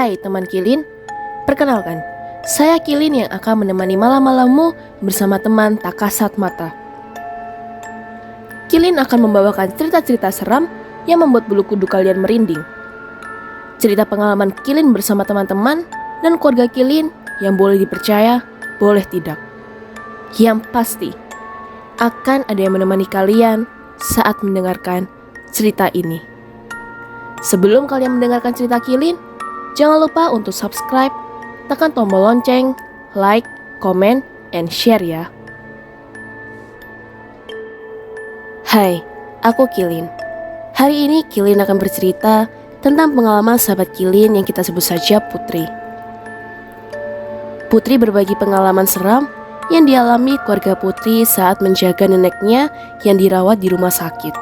Hai teman Kilin, perkenalkan, saya Kilin yang akan menemani malam-malammu bersama teman tak kasat mata. Kilin akan membawakan cerita-cerita seram yang membuat bulu kuduk kalian merinding. Cerita pengalaman Kilin bersama teman-teman dan keluarga Kilin yang boleh dipercaya, boleh tidak. Yang pasti, akan ada yang menemani kalian saat mendengarkan cerita ini. Sebelum kalian mendengarkan cerita Kilin, jangan lupa untuk subscribe, tekan tombol lonceng, like, comment, and share ya. Hai, aku Kilin. Hari ini Kilin akan bercerita tentang pengalaman sahabat Kilin yang kita sebut saja Putri. Putri berbagi pengalaman seram yang dialami keluarga Putri saat menjaga neneknya yang dirawat di rumah sakit.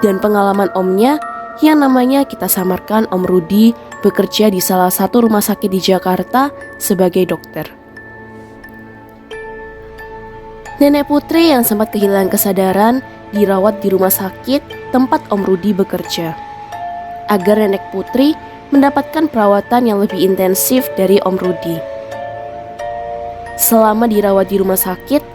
Dan pengalaman omnya yang namanya kita samarkan Om Rudi bekerja di salah satu rumah sakit di Jakarta sebagai dokter. Nenek Putri yang sempat kehilangan kesadaran dirawat di rumah sakit tempat Om Rudi bekerja, agar nenek Putri mendapatkan perawatan yang lebih intensif dari Om Rudi. Selama dirawat di rumah sakit,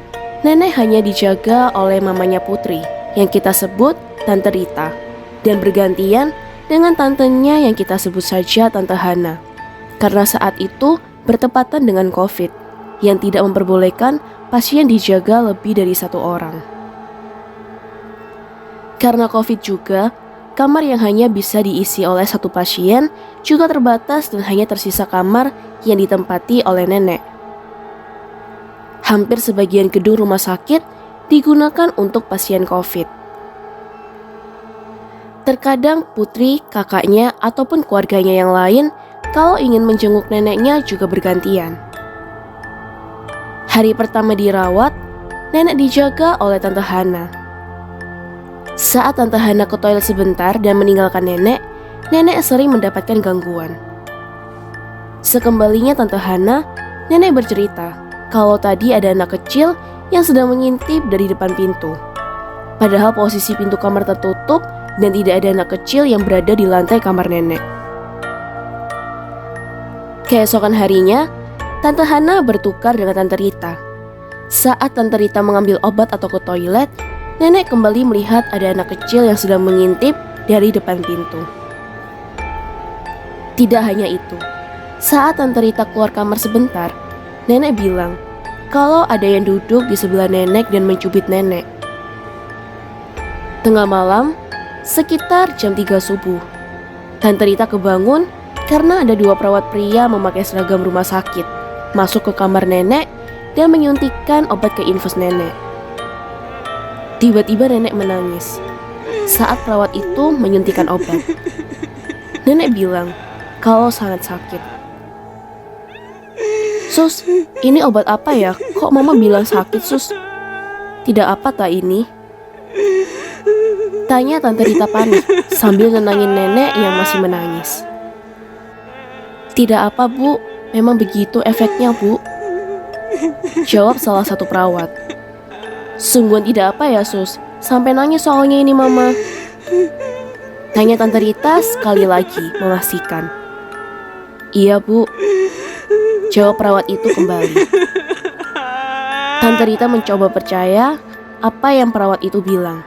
nenek hanya dijaga oleh mamanya Putri yang kita sebut Tante Rita, dan bergantian dengan tantenya yang kita sebut saja Tante Hana, karena saat itu bertepatan dengan COVID yang tidak memperbolehkan pasien dijaga lebih dari satu orang. Karena COVID juga, kamar yang hanya bisa diisi oleh satu pasien juga terbatas dan hanya tersisa kamar yang ditempati oleh nenek. Hampir sebagian gedung rumah sakit digunakan untuk pasien COVID. Terkadang Putri, kakaknya, ataupun keluarganya yang lain kalau ingin menjenguk neneknya juga bergantian. Hari pertama dirawat, nenek dijaga oleh Tante Hana. Saat Tante Hana ke toilet sebentar dan meninggalkan nenek sering mendapatkan gangguan. Sekembalinya Tante Hana, nenek bercerita kalau tadi ada anak kecil yang sedang mengintip dari depan pintu. Padahal posisi pintu kamar tertutup dan tidak ada anak kecil yang berada di lantai kamar nenek. Keesokan harinya, Tante Hana bertukar dengan Tante Rita. Saat Tante Rita mengambil obat atau ke toilet, nenek kembali melihat ada anak kecil yang sedang mengintip dari depan pintu. Tidak hanya itu, saat Tante Rita keluar kamar sebentar, nenek bilang kalau ada yang duduk di sebelah nenek dan mencubit nenek. Tengah malam, sekitar jam 3 subuh, Tante Rita kebangun karena ada dua perawat pria memakai seragam rumah sakit masuk ke kamar nenek dan menyuntikkan obat ke infus nenek. Tiba-tiba nenek menangis saat perawat itu menyuntikkan obat. Nenek bilang kalau sangat sakit. "Sus, ini obat apa ya? Kok mama bilang sakit, Sus?" "Tidak apa tak ini?" tanya Tante Rita panik sambil nenangin nenek yang masih menangis. "Tidak apa, Bu, memang begitu efeknya, Bu," jawab salah satu perawat. "Sungguhan tidak apa ya, Sus? Sampai nangis soalnya ini mama," tanya Tante Rita sekali lagi memastikan. "Iya, Bu," jawab perawat itu kembali. Tante Rita mencoba percaya apa yang perawat itu bilang,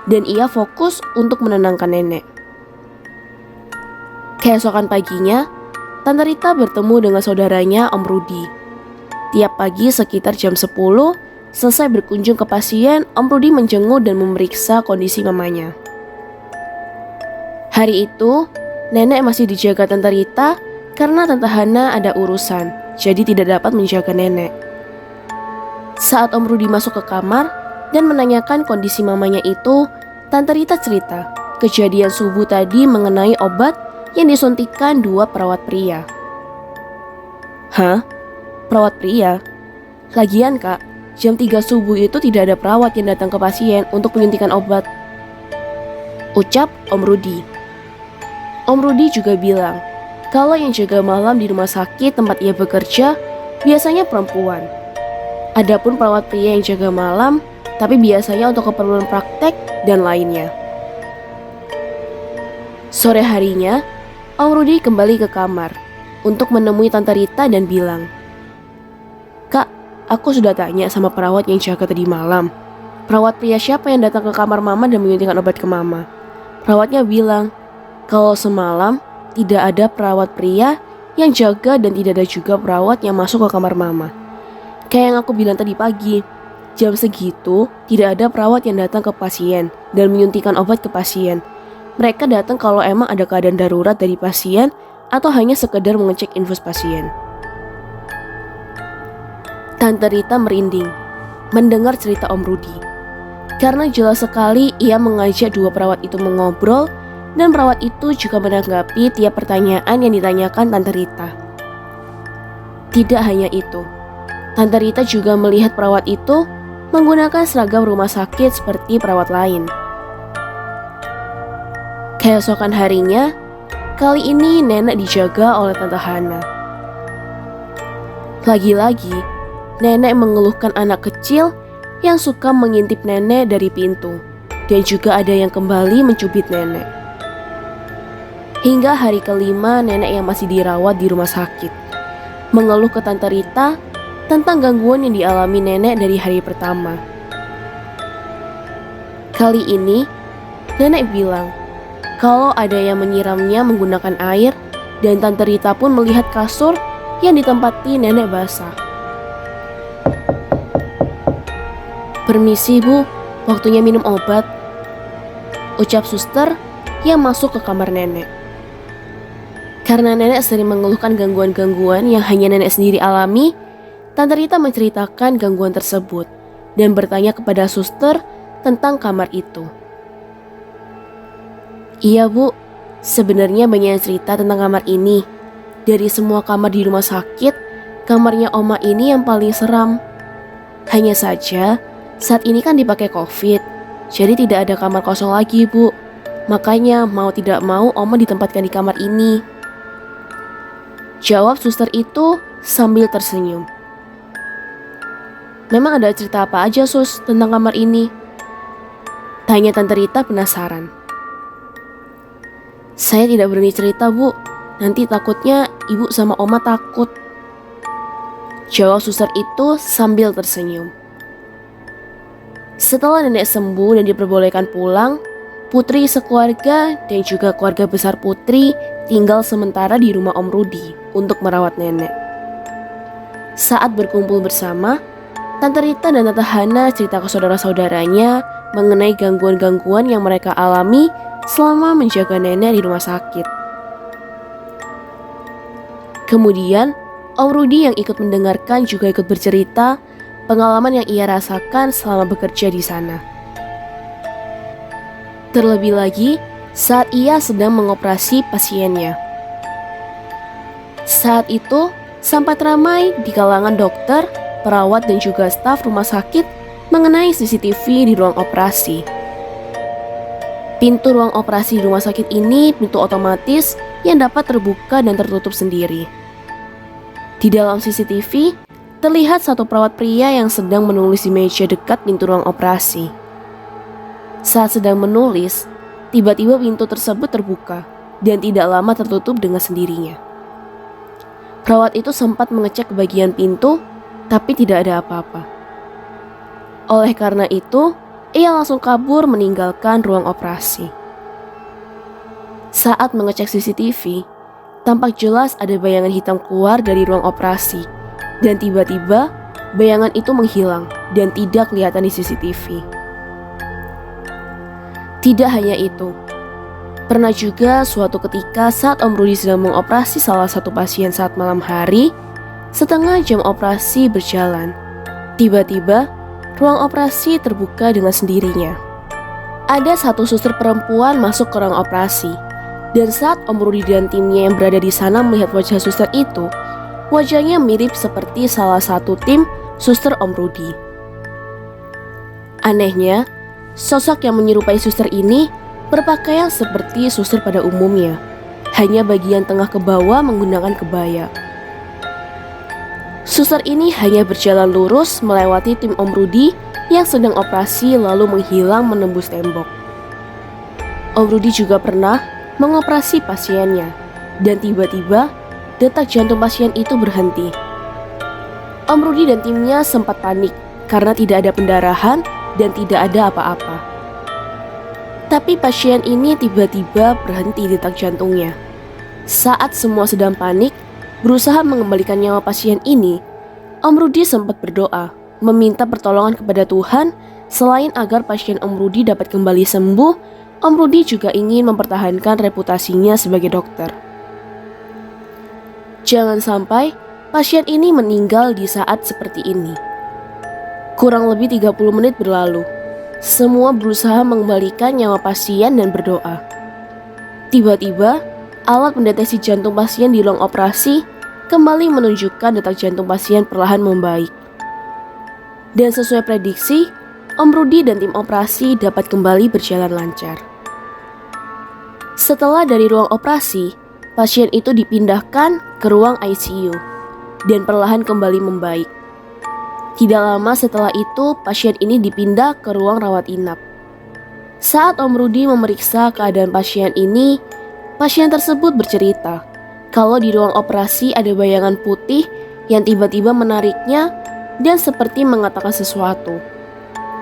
dan ia fokus untuk menenangkan nenek. Keesokan paginya, Tante Rita bertemu dengan saudaranya Om Rudi. Tiap pagi sekitar jam 10, selesai berkunjung ke pasien, Om Rudi menjenguk dan memeriksa kondisi mamanya. Hari itu, nenek masih dijaga Tante Rita karena Tante Hana ada urusan, jadi tidak dapat menjaga nenek. Saat Om Rudi masuk ke kamar dan menanyakan kondisi mamanya itu, Tante Rita cerita kejadian subuh tadi mengenai obat yang disuntikkan dua perawat pria. "Hah? Perawat pria? Lagian Kak, jam 3 subuh itu tidak ada perawat yang datang ke pasien untuk menyuntikkan obat," ucap Om Rudi. Om Rudi juga bilang kalau yang jaga malam di rumah sakit tempat ia bekerja biasanya perempuan. Adapun perawat pria yang jaga malam, tapi biasanya untuk keperluan praktek dan lainnya. Sore harinya, Om Rudi kembali ke kamar untuk menemui Tante Rita dan bilang, "Kak, aku sudah tanya sama perawat yang jaga tadi malam. Perawat pria siapa yang datang ke kamar Mama dan menyuntikkan obat ke Mama?" Perawatnya bilang, kalau semalam tidak ada perawat pria yang jaga dan tidak ada juga perawat yang masuk ke kamar Mama. Kayak yang aku bilang tadi pagi, jam segitu tidak ada perawat yang datang ke pasien dan menyuntikkan obat ke pasien. Mereka datang kalau emang ada keadaan darurat dari pasien atau hanya sekedar mengecek infus pasien. Tante Rita merinding mendengar cerita Om Rudi. Karena jelas sekali ia mengajak dua perawat itu mengobrol dan perawat itu juga menanggapi tiap pertanyaan yang ditanyakan Tante Rita. Tidak hanya itu, Tante Rita juga melihat perawat itu menggunakan seragam rumah sakit seperti perawat lain. Keesokan harinya, kali ini nenek dijaga oleh Tante Hana. Lagi-lagi, nenek mengeluhkan anak kecil yang suka mengintip nenek dari pintu, dan juga ada yang kembali mencubit nenek. Hingga hari kelima nenek yang masih dirawat di rumah sakit mengeluh ke Tante Rita tentang gangguan yang dialami nenek dari hari pertama. Kali ini nenek bilang kalau ada yang menyiramnya menggunakan air, dan Tante Rita pun melihat kasur yang ditempati nenek basah. "Permisi Bu, waktunya minum obat," ucap suster yang masuk ke kamar nenek. Karena nenek sering mengeluhkan gangguan-gangguan yang hanya nenek sendiri alami, Tante Rita menceritakan gangguan tersebut dan bertanya kepada suster tentang kamar itu. "Iya Bu, sebenarnya banyak yang cerita tentang kamar ini. Dari semua kamar di rumah sakit, kamarnya Oma ini yang paling seram. Hanya saja, saat ini kan dipakai COVID, jadi tidak ada kamar kosong lagi Bu. Makanya mau tidak mau Oma ditempatkan di kamar ini," jawab suster itu sambil tersenyum. "Memang ada cerita apa aja Sus tentang kamar ini?" tanya Tante Rita penasaran. "Saya tidak berani cerita Bu, nanti takutnya Ibu sama Oma takut," jawab suster itu sambil tersenyum. Setelah nenek sembuh dan diperbolehkan pulang, Putri sekeluarga dan juga keluarga besar Putri tinggal sementara di rumah Om Rudi untuk merawat nenek. Saat berkumpul bersama, Tante Rita dan Tante Hana cerita ke saudara-saudaranya mengenai gangguan-gangguan yang mereka alami selama menjaga nenek di rumah sakit. Kemudian, Om Rudi yang ikut mendengarkan juga ikut bercerita pengalaman yang ia rasakan selama bekerja di sana. Terlebih lagi saat ia sedang mengoperasi pasiennya. Saat itu sempat ramai di kalangan dokter, perawat dan juga staf rumah sakit mengenai CCTV di ruang operasi. Pintu ruang operasi di rumah sakit ini pintu otomatis yang dapat terbuka dan tertutup sendiri. Di dalam CCTV terlihat satu perawat pria yang sedang menulis di meja dekat pintu ruang operasi. Saat sedang menulis, tiba-tiba pintu tersebut terbuka dan tidak lama tertutup dengan sendirinya. Perawat itu sempat mengecek ke bagian pintu, tapi tidak ada apa-apa. Oleh karena itu, ia langsung kabur meninggalkan ruang operasi. Saat mengecek CCTV, tampak jelas ada bayangan hitam keluar dari ruang operasi. Dan tiba-tiba bayangan itu menghilang dan tidak kelihatan di CCTV. Tidak hanya itu, pernah juga suatu ketika saat Om Rudi sedang mengoperasi salah satu pasien saat malam hari, setengah jam operasi berjalan, tiba-tiba ruang operasi terbuka dengan sendirinya. Ada satu suster perempuan masuk ke ruang operasi, dan saat Om Rudi dan timnya yang berada di sana melihat wajah suster itu, wajahnya mirip seperti salah satu tim suster Om Rudi. Anehnya, sosok yang menyerupai suster ini berpakaian seperti suster pada umumnya, hanya bagian tengah ke bawah menggunakan kebaya. Suster ini hanya berjalan lurus melewati tim Om Rudi yang sedang operasi lalu menghilang menembus tembok. Om Rudi juga pernah mengoperasi pasiennya, dan tiba-tiba detak jantung pasien itu berhenti. Om Rudi dan timnya sempat panik karena tidak ada pendarahan dan tidak ada apa-apa. Tapi pasien ini tiba-tiba berhenti detak jantungnya. Saat semua sedang panik, berusaha mengembalikan nyawa pasien ini, Om Rudi sempat berdoa, meminta pertolongan kepada Tuhan. Selain agar pasien Om Rudi dapat kembali sembuh, Om Rudi juga ingin mempertahankan reputasinya sebagai dokter. Jangan sampai pasien ini meninggal di saat seperti ini. Kurang lebih 30 menit berlalu. Semua berusaha mengembalikan nyawa pasien dan berdoa. Tiba-tiba, alat mendeteksi jantung pasien di ruang operasi kembali menunjukkan detak jantung pasien perlahan membaik. Dan sesuai prediksi, Om Rudi dan tim operasi dapat kembali berjalan lancar. Setelah dari ruang operasi, pasien itu dipindahkan ke ruang ICU dan perlahan kembali membaik. Tidak lama setelah itu, pasien ini dipindah ke ruang rawat inap. Saat Om Rudi memeriksa keadaan pasien ini, pasien tersebut bercerita kalau di ruang operasi ada bayangan putih yang tiba-tiba menariknya dan seperti mengatakan sesuatu.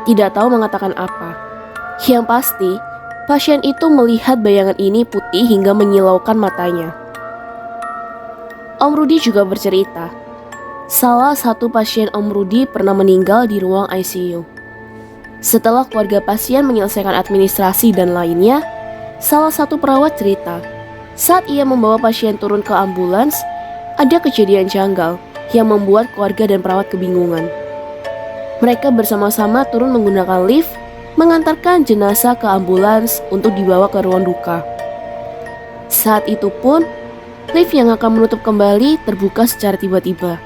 Tidak tahu mengatakan apa. Yang pasti, pasien itu melihat bayangan ini putih hingga menyilaukan matanya. Om Rudi juga bercerita, salah satu pasien Om Rudi pernah meninggal di ruang ICU. Setelah keluarga pasien menyelesaikan administrasi dan lainnya, salah satu perawat cerita, saat ia membawa pasien turun ke ambulans, ada kejadian janggal yang membuat keluarga dan perawat kebingungan. Mereka bersama-sama turun menggunakan lift, mengantarkan jenazah ke ambulans untuk dibawa ke ruang duka. Saat itu pun, lift yang akan menutup kembali terbuka secara tiba-tiba.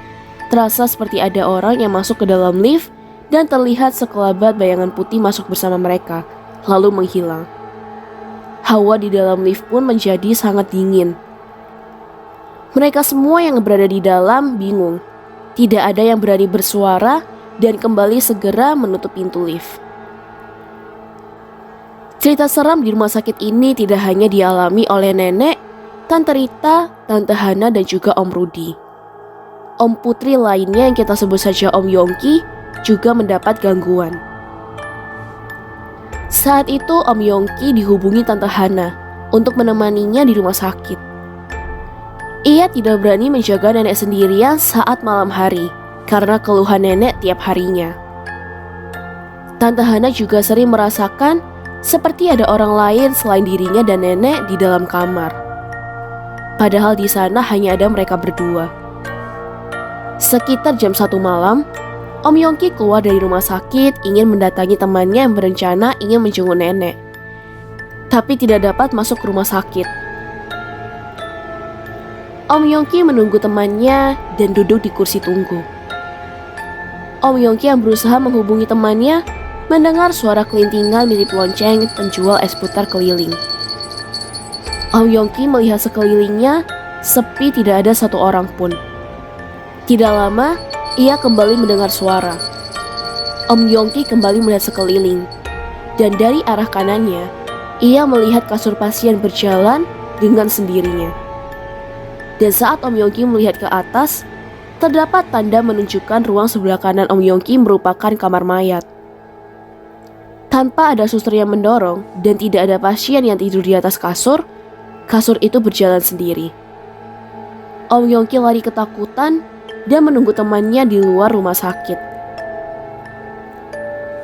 Terasa seperti ada orang yang masuk ke dalam lift dan terlihat sekelebat bayangan putih masuk bersama mereka, lalu menghilang. Hawa di dalam lift pun menjadi sangat dingin. Mereka semua yang berada di dalam bingung. Tidak ada yang berani bersuara dan kembali segera menutup pintu lift. Cerita seram di rumah sakit ini tidak hanya dialami oleh nenek, Tante Rita, Tante Hana, dan juga Om Rudi. Om Putri lainnya yang kita sebut saja Om Yongki juga mendapat gangguan. Saat itu Om Yongki dihubungi Tante Hana untuk menemaninya di rumah sakit. Ia tidak berani menjaga nenek sendirian saat malam hari karena keluhan nenek tiap harinya. Tante Hana juga sering merasakan seperti ada orang lain selain dirinya dan nenek di dalam kamar. Padahal di sana hanya ada mereka berdua. Sekitar jam 1 malam, Om Yongki keluar dari rumah sakit ingin mendatangi temannya yang berencana ingin menjenguk nenek. Tapi tidak dapat masuk ke rumah sakit. Om Yongki menunggu temannya dan duduk di kursi tunggu. Om Yongki yang berusaha menghubungi temannya mendengar suara kelintingan mirip lonceng penjual es putar keliling. Om Yongki melihat sekelilingnya, sepi, tidak ada satu orang pun. Tidak lama, ia kembali mendengar suara. Om Yongki kembali melihat sekeliling, dan dari arah kanannya, ia melihat kasur pasien berjalan dengan sendirinya. Dan saat Om Yongki melihat ke atas, terdapat tanda menunjukkan ruang sebelah kanan Om Yongki merupakan kamar mayat. Tanpa ada suster yang mendorong dan tidak ada pasien yang tidur di atas kasur itu berjalan sendiri. Om Yongki lari ketakutan dan menunggu temannya di luar rumah sakit.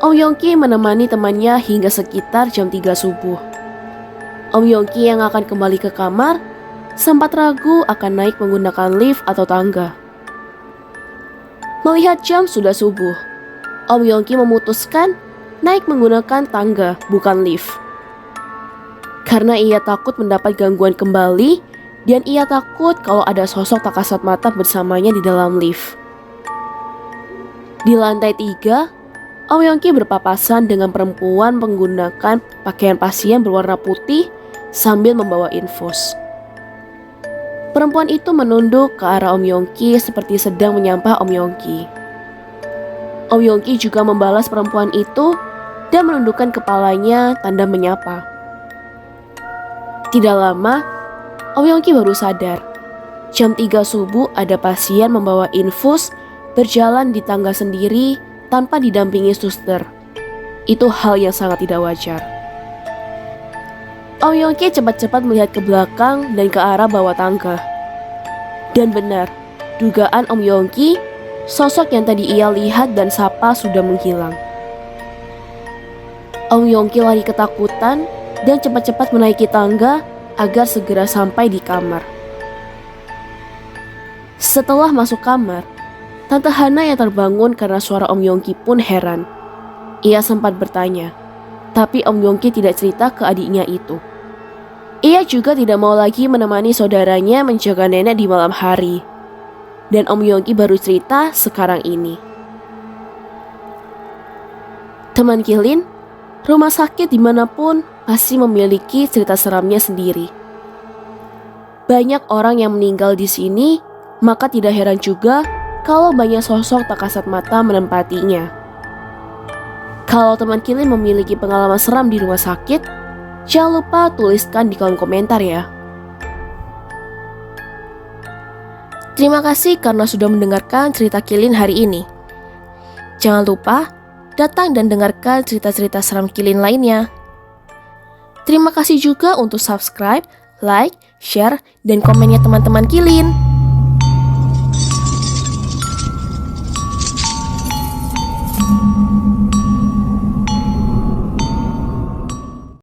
Om Yongki menemani temannya hingga sekitar jam 3 subuh. Om Yongki yang akan kembali ke kamar sempat ragu akan naik menggunakan lift atau tangga. Melihat jam sudah subuh, Om Yongki memutuskan naik menggunakan tangga bukan lift. Karena ia takut mendapat gangguan kembali dan ia takut kalau ada sosok tak kasat mata bersamanya di dalam lift. Di lantai 3, Om Yongki berpapasan dengan perempuan menggunakan pakaian pasien berwarna putih sambil membawa infus. Perempuan itu menunduk ke arah Om Yongki seperti sedang menyapa Om Yongki. Om Yongki juga membalas perempuan itu dan menundukkan kepalanya tanda menyapa. Tidak lama, Om Yongki baru sadar Jam 3 subuh ada pasien membawa infus berjalan di tangga sendiri tanpa didampingi suster. Itu hal yang sangat tidak wajar. Om Yongki cepat-cepat melihat ke belakang dan ke arah bawah tangga. Dan benar, dugaan Om Yongki, sosok yang tadi ia lihat dan sapa sudah menghilang. Om Yongki lari ketakutan dan cepat-cepat menaiki tangga agar segera sampai di kamar. Setelah masuk kamar, Tante Hana yang terbangun karena suara Om Yongki pun heran. Ia sempat bertanya, tapi Om Yongki tidak cerita ke adiknya itu. Ia juga tidak mau lagi menemani saudaranya menjaga nenek di malam hari. Dan Om Yongki baru cerita sekarang ini. Teman Kilin, rumah sakit dimanapun pasti memiliki cerita seramnya sendiri. Banyak orang yang meninggal di sini, maka tidak heran juga kalau banyak sosok tak kasat mata menempatinya. Kalau teman Kilin memiliki pengalaman seram di rumah sakit, jangan lupa tuliskan di kolom komentar ya. Terima kasih karena sudah mendengarkan cerita Kilin hari ini. Jangan lupa datang dan dengarkan cerita-cerita seram Kilin lainnya. Terima kasih juga untuk subscribe, like, share, dan komennya teman-teman Kilin.